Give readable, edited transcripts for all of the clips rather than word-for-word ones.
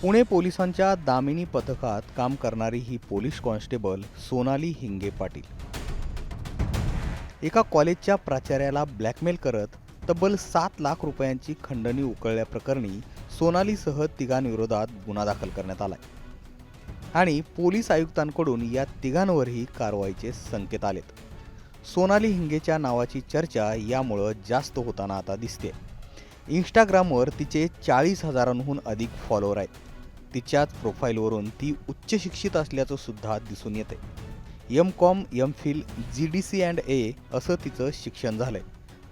पुणे पोलिसांच्या दामिनी पथकात काम करणारी ही पोलीस कॉन्स्टेबल सोनाली हिंगे पाटील एका कॉलेजच्या प्राचार्याला ब्लॅकमेल करत तब्बल 7 लाख रुपयांची खंडणी उकळल्याप्रकरणी सोनालीसह तिघांविरोधात गुन्हा दाखल करण्यात आलाय आणि पोलीस आयुक्तांकडून या तिघांवरही कारवाईचे संकेत आलेत. सोनाली हिंगेच्या नावाची चर्चा यामुळे जास्त होताना आता दिसते. इंस्टाग्रामवर तिचे 40,000हून अधिक फॉलोअर आहेत. तिच्याच प्रोफाईलवरून ती उच्च शिक्षित असल्याचं सुद्धा दिसून येते. M.Com, M.Phil, GDC&A असं तिचं शिक्षण झालंय.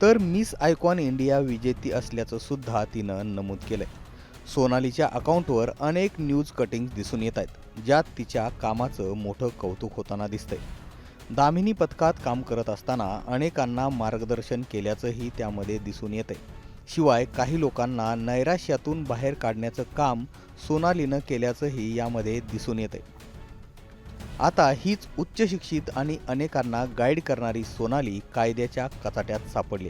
तर मिस आयकॉन इंडिया विजेती असल्याचं सुद्धा तिनं नमूद केलंय. सोनालीच्या अकाउंटवर अनेक न्यूज कटिंग्स दिसून येत आहेत, ज्यात तिच्या कामाचं मोठं कौतुक होताना दिसतंय. दामिनी पथकात काम करत असताना अनेकांना मार्गदर्शन केल्याचंही त्यामध्ये दिसून येतंय. शिवाय काही लोकांना नैराश्यातून बाहेर काढण्याचं काम सोनालीनं केल्याचंही यामध्ये दिसून येतंय. आता हीच उच्च शिक्षित आणि अनेकांना गाईड करणारी सोनाली कायद्याच्या कचाट्यात सापडली.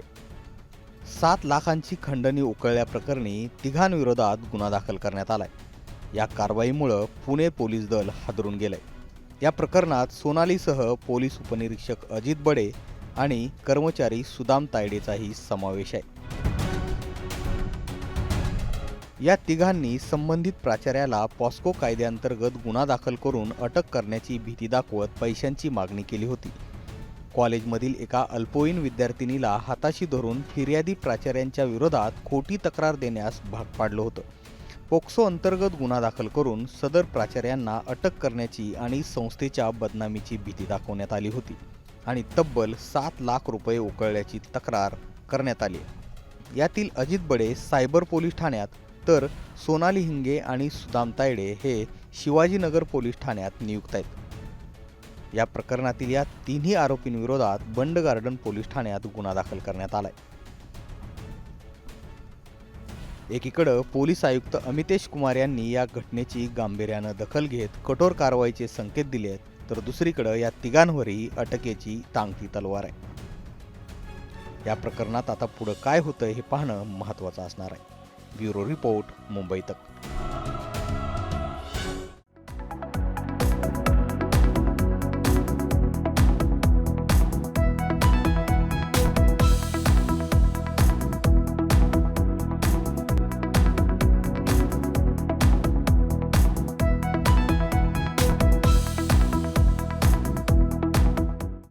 7 लाखांची खंडणी उकळल्याप्रकरणी तिघांविरोधात गुन्हा दाखल करण्यात आलाय. या कारवाईमुळे पुणे पोलीस दल हादरून गेलंय. या प्रकरणात सोनालीसह पोलीस उपनिरीक्षक अजित बडे आणि कर्मचारी सुदाम तायडेचाही समावेश आहे. या तिघांनी संबंधित प्राचार्याला पॉस्को कायद्याअंतर्गत गुन्हा दाखल करून अटक करण्याची भीती दाखवत पैशांची मागणी केली होती. कॉलेजमधील एका अल्पवयीन विद्यार्थिनीला हाताशी धरून फिर्यादी प्राचार्यांच्या विरोधात खोटी तक्रार देण्यास भाग पाडलं होतं. पोक्सो अंतर्गत गुन्हा दाखल करून सदर प्राचार्यांना अटक करण्याची आणि संस्थेच्या बदनामीची भीती दाखवण्यात आली होती आणि तब्बल 7 लाख रुपये उकळल्याची तक्रार करण्यात आली. यातील अजित बडे सायबर पोलीस ठाण्यात तर सोनाली हिंगे आणि सुदाम तायडे हे शिवाजीनगर पोलीस ठाण्यात नियुक्त आहेत. या प्रकरणातील या तिन्ही आरोपींविरोधात बंड गार्डन पोलीस ठाण्यात गुन्हा दाखल करण्यात आलाय. एकीकडे पोलीस आयुक्त अमितेश कुमार यांनी या घटनेची गांभीर्यानं दखल घेत कठोर कारवाईचे संकेत दिले आहेत, तर दुसरीकडे या तिघांवरही अटकेची टांगती तलवार आहे. या प्रकरणात आता पुढे काय होतंय हे पाहणं महत्त्वाचं असणार आहे. ब्युरो रिपोर्ट, मुंबई तक.